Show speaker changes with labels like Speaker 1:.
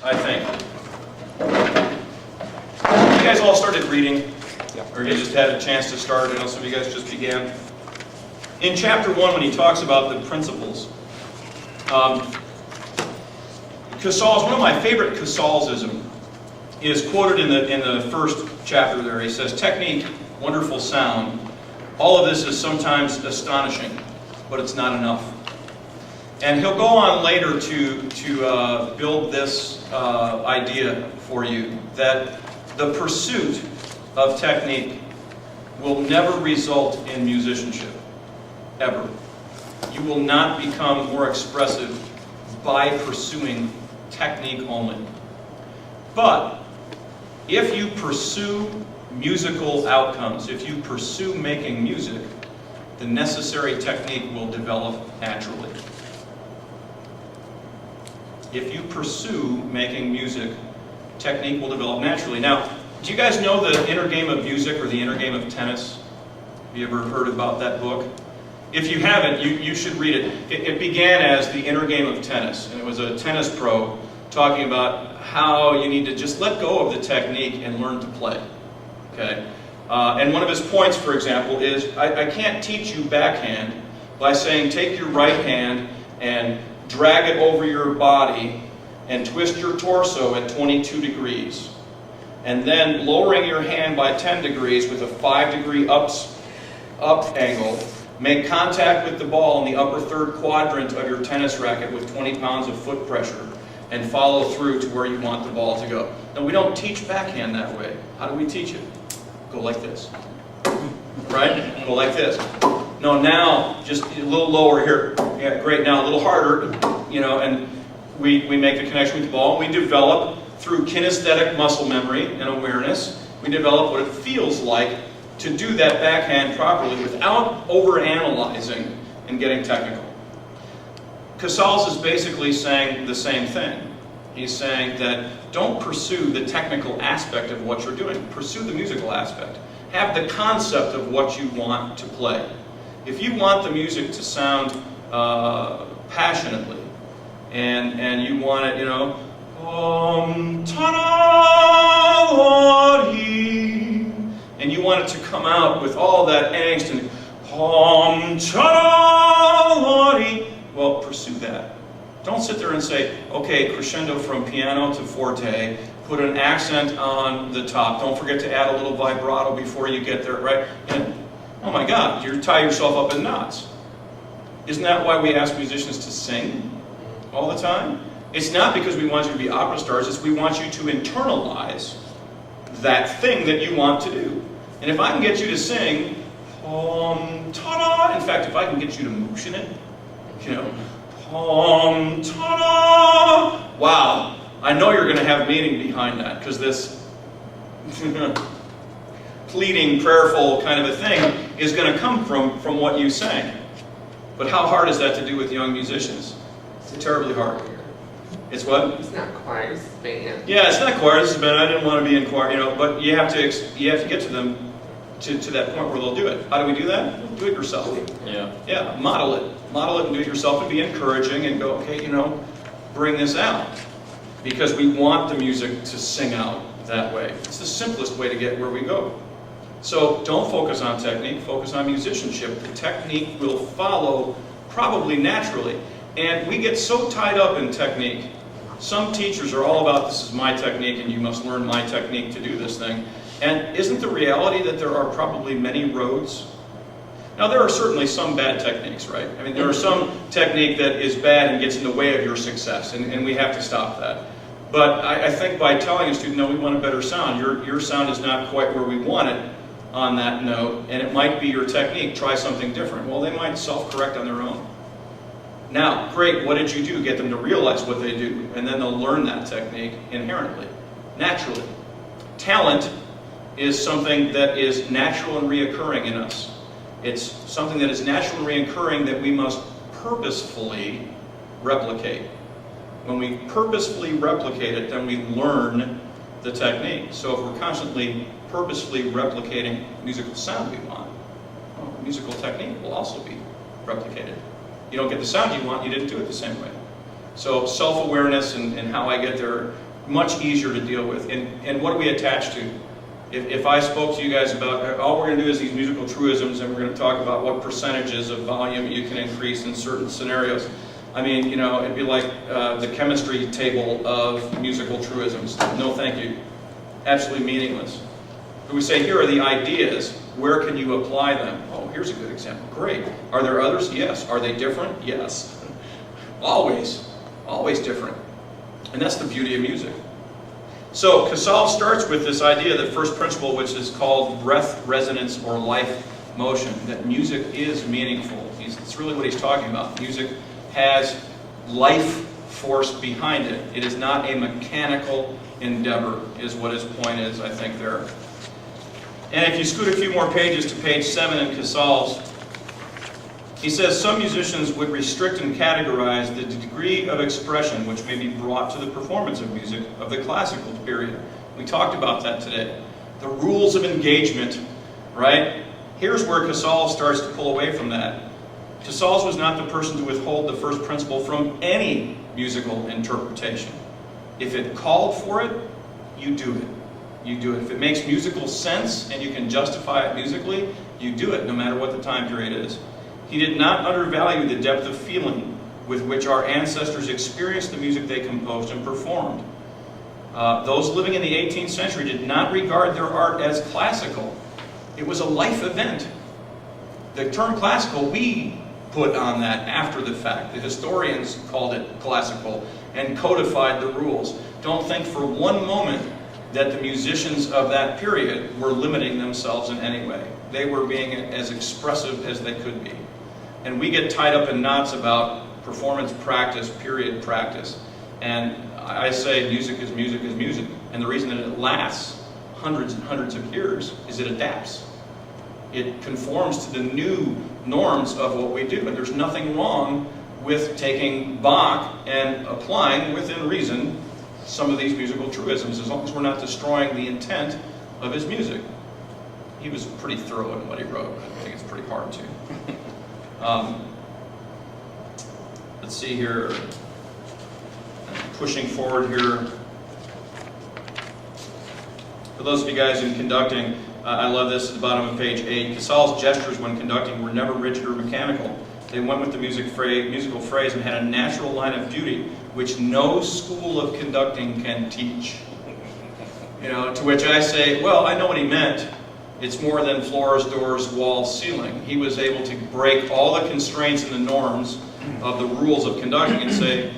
Speaker 1: I think. You guys all started reading, or you just had a chance to start. I know some of you guys just began. In chapter 1, when he talks about the principles, Casals, one of my favorite Casalsism is quoted in the first chapter there. He says, technique, wonderful sound. All of this is sometimes astonishing, but it's not enough. And he'll go on later to build this idea for you, that the pursuit of technique will never result in musicianship, ever. You will not become more expressive by pursuing technique only. But if you pursue musical outcomes, if you pursue making music, the necessary technique will develop naturally. If you pursue making music, technique will develop naturally. Now, do you guys know the inner game of music or the inner game of tennis? Have you ever heard about that book? If you haven't, you should read it. It began as the inner game of tennis, and it was a tennis pro talking about how you need to just let go of the technique and learn to play. Okay? And one of his points, for example, is I can't teach you backhand by saying take your right hand and drag it over your body and twist your torso at 22 degrees. And then lowering your hand by 10 degrees with a 5-degree up angle, make contact with the ball in the upper third quadrant of your tennis racket with 20 pounds of foot pressure, and follow through to where you want the ball to go. Now, we don't teach backhand that way. How do we teach it? Go like this. Right? Go like this. No, now, just a little lower here. Yeah, great. Now, a little harder, and we make the connection with the ball. We develop, through kinesthetic muscle memory and awareness, we develop what it feels like to do that backhand properly without overanalyzing and getting technical. Casals is basically saying the same thing. He's saying that don't pursue the technical aspect of what you're doing. Pursue the musical aspect. Have the concept of what you want to play. If you want the music to sound passionately, and you want it, and you want it to come out with all that angst and well, pursue that. Don't sit there and say, okay, crescendo from piano to forte, put an accent on the top. Don't forget to add a little vibrato before you get there, right? And, oh my God, you tie yourself up in knots. Isn't that why we ask musicians to sing all the time? It's not because we want you to be opera stars, it's we want you to internalize that thing that you want to do. And if I can get you to sing, ta-da, in fact, if I can get you to motion it, ta-da, wow, I know you're going to have meaning behind that, because this pleading, prayerful kind of a thing is going to come from what you sang. But how hard is that to do with young musicians? It's terribly hard. It's what?
Speaker 2: It's not choir, it's band.
Speaker 1: Yeah, it's not choir, it's band. I didn't want to be in choir, but you have to get to them to that point where they'll do it. How do we do that? Do it yourself. Yeah, model it. Model it and do it yourself and be encouraging and go, okay, bring this out. Because we want the music to sing out that way. It's the simplest way to get where we go. So don't focus on technique, focus on musicianship. The technique will follow probably naturally. And we get so tied up in technique. Some teachers are all about, this is my technique and you must learn my technique to do this thing. And isn't the reality that there are probably many roads? Now, there are certainly some bad techniques, right? I mean, there are some technique that is bad and gets in the way of your success, and we have to stop that. But I think by telling a student, no, we want a better sound, your sound is not quite where we want it on that note, and it might be your technique, try something different. Well, they might self-correct on their own. Now, great, what did you do? Get them to realize what they do, and then they'll learn that technique inherently, naturally. Talent is something that is natural and reoccurring in us. It's something that is natural and reoccurring that we must purposefully replicate. When we purposefully replicate it, then we learn the technique. So if we're constantly purposefully replicating musical sound we want, well, the musical technique will also be replicated. You don't get the sound you want, you didn't do it the same way. So self-awareness and how I get there much easier to deal with. And what do we attach to? If I spoke to you guys about, all we're going to do is these musical truisms, and we're going to talk about what percentages of volume you can increase in certain scenarios. I mean, you know, it'd be like the chemistry table of musical truisms. No thank you. Absolutely meaningless. But we say, here are the ideas. Where can you apply them? Oh, here's a good example. Great. Are there others? Yes. Are they different? Yes. Always. Always different. And that's the beauty of music. So Casal starts with this idea, the first principle, which is called breath resonance or life motion, that music is meaningful. It's really what he's talking about. Music has life force behind it. It is not a mechanical endeavor, is what his point is, I think, there. And if you scoot a few more pages to page 7 in Casal's, he says some musicians would restrict and categorize the degree of expression which may be brought to the performance of music of the classical period. We talked about that today. The rules of engagement, right? Here's where Casal starts to pull away from that. Casals was not the person to withhold the first principle from any musical interpretation. If it called for it, you do it. You do it. If it makes musical sense and you can justify it musically, you do it, no matter what the time period is. He did not undervalue the depth of feeling with which our ancestors experienced the music they composed and performed. Those living in the 18th century did not regard their art as classical. It was a life event. The term classical, we put on that after the fact. The historians called it classical and codified the rules. Don't think for one moment that the musicians of that period were limiting themselves in any way. They were being as expressive as they could be. And we get tied up in knots about performance practice, period practice. And I say music is music is music. And the reason that it lasts hundreds and hundreds of years is it adapts. It conforms to the new norms of what we do. And there's nothing wrong with taking Bach and applying, within reason, some of these musical truisms, as long as we're not destroying the intent of his music. He was pretty thorough in what he wrote. I think it's pretty hard to. Let's see here. Pushing forward here. For those of you guys in conducting, I love this at the bottom of page 8. Casal's gestures when conducting were never rigid or mechanical. They went with the musical phrase and had a natural line of beauty which no school of conducting can teach. You know, to which I say, well, I know what he meant. It's more than floors, doors, walls, ceiling. He was able to break all the constraints and the norms of the rules of conducting and say,